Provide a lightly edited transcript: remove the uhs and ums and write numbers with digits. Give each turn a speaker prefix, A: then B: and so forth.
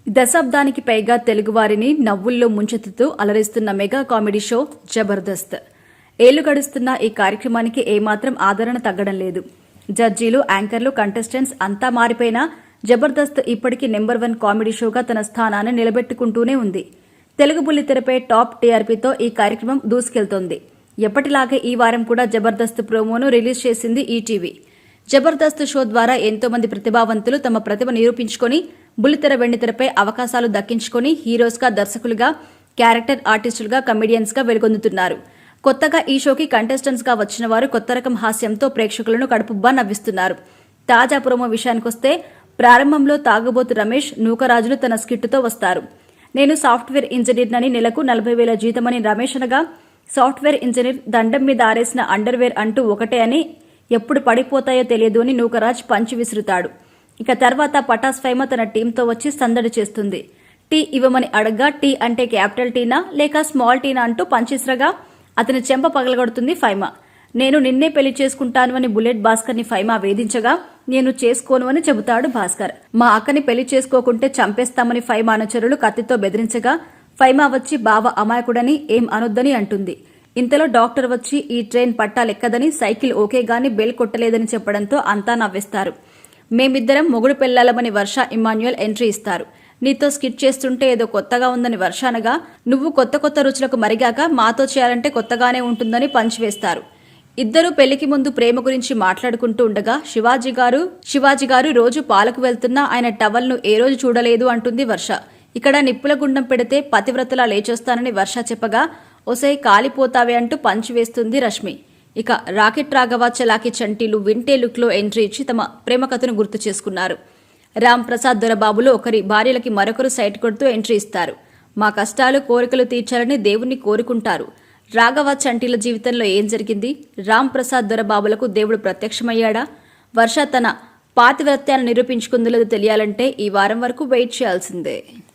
A: దశాబ్దానికి పైగా తెలుగువారిని నవ్వుల్లో ముంచెత్తుతూ అలరిస్తున్న mega comedy show Jabardasth. ఏళ్లు గడుస్తున్న ఈ కార్యక్రమానికి ఏమాత్రం ఆదరణ తగ్గడం లేదు. జడ్జీలు, యాంకర్లు, కంటెస్టెంట్స్ అంతా మారిపోయినా జబర్దస్త్ ఇప్పటికీ నెంబర్ 1 కామెడీ షోగా తన స్థానాన్ని నిలబెట్టుకుంటూనే ఉంది. తెలుగు బుల్లితెరపై టాప్ టీఆర్పీతో ఈ కార్యక్రమం దూసుకెళ్తోంది. ఎప్పటిలాగే ఈ వారం కూడా జబర్దస్త్ ప్రోమోను రిలీజ్ చేసింది ఈటీవీ. జబర్దస్త్ షో ద్వారా ఎంతో మంది ప్రతిభావంతులు తమ ప్రతిభ నిరూపించుకొని బుల్లితెర, వెండితెరపై అవకాశాలు దక్కించుకొని హీరోస్గా, దర్శకులుగా, క్యారెక్టర్ ఆర్టిస్టులుగా, కమెడియన్స్గా వెలుగొందుతున్నారు. కొత్తగా ఈ షోకి కంటెస్టెంట్స్గా వచ్చిన వారు కొత్త రకం హాస్యంతో ప్రేక్షకులను కడుపుబ్బా నవ్విస్తున్నారు. తాజా ప్రోమో విషయానికొస్తే ప్రారంభంలో తాగుబోతు రమేష్, నూకరాజులు తన స్కిట్టుతో వస్తారు. నేను సాఫ్ట్వేర్ ఇంజనీర్నని, నెలకు 40,000 జీతమని రమేష్ అనగా, సాఫ్ట్వేర్ ఇంజనీర్ దండం మీద ఆరేసిన అండర్వేర్ అంటూ ఒకటే అని, ఎప్పుడు పడిపోతాయో తెలియదు అని నూకరాజ్ పంచి విసురుతాడు. ఇక తర్వాత పటాస్ ఫైమ తన టీంతో వచ్చి సందడి చేస్తుంది. టీ ఇవ్వమని అడగ్గా టీ అంటే క్యాపిటల్ టీనా లేక స్మాల్ టీనా అంటూ పంచిస్రగా అతని చెంప పగలగొడుతుంది ఫైమ. నేను నిన్నే పెళ్లి చేసుకుంటాను అని బుల్లెట్ భాస్కర్ ని ఫైమ వేధించగా, నేను చేసుకోను అని చెబుతాడు భాస్కర్. మా అక్కని పెళ్లి చేసుకోకుంటే చంపేస్తామని ఫైమ అనుచరులు కత్తితో బెదిరించగా ఫైమ వచ్చి బావ అమాయకుడని ఏం అనొద్దని అంటుంది. ఇంతలో డాక్టర్ వచ్చి ఈ ట్రైన్ పట్టాలెక్కదని, సైకిల్ ఓకే గాని బెల్ కొట్టలేదని చెప్పడంతో అంతా నవ్వేస్తారు. మేమిద్దరం మొగుడు పెళ్లాలమని వర్ష, ఇమ్మాన్యుయల్ ఎంట్రీ ఇస్తారు. నీతో స్కిట్ చేస్తుంటే ఏదో కొత్తగా ఉందని వర్ష అనగా, నువ్వు కొత్త కొత్త రుచులకు మరిగాక మాతో చేయాలంటే కొత్తగానే ఉంటుందని పంచి వేస్తారు. ఇద్దరూ పెళ్లికి ముందు ప్రేమ గురించి మాట్లాడుకుంటూ ఉండగా శివాజీ గారు రోజు పాలకు వెళ్తున్నా ఆయన టవల్ను ఏ రోజు చూడలేదు అంటుంది వర్ష. ఇక్కడ నిప్పుల గుండం పెడితే పతివ్రతలా లేచొస్తానని వర్ష చెప్పగా, ఒసై కాలిపోతావే అంటూ పంచి వేస్తుంది రష్మి. ఇక రాకెట్ రాఘవ, చలాకి చంటీలు వింటే లుక్లో ఎంట్రీ ఇచ్చి తమ ప్రేమ కథను గుర్తు చేసుకున్నారు. రామ్ ప్రసాద్, దొరబాబులు ఒకరి భార్యలకి మరొకరు సైట్ కొడుతూ ఎంట్రీ ఇస్తారు. మా కష్టాలు, కోరికలు తీర్చాలని దేవుణ్ణి కోరుకుంటారు. రాఘవ, చంటీల జీవితంలో ఏం జరిగింది? రామ్ ప్రసాద్, దొరబాబులకు దేవుడు ప్రత్యక్షమయ్యాడా? వర్ష తన పాతివ్రత్యాన్ని నిరూపించుకుందో తెలియాలంటే ఈ వారం వరకు వెయిట్ చేయాల్సిందే.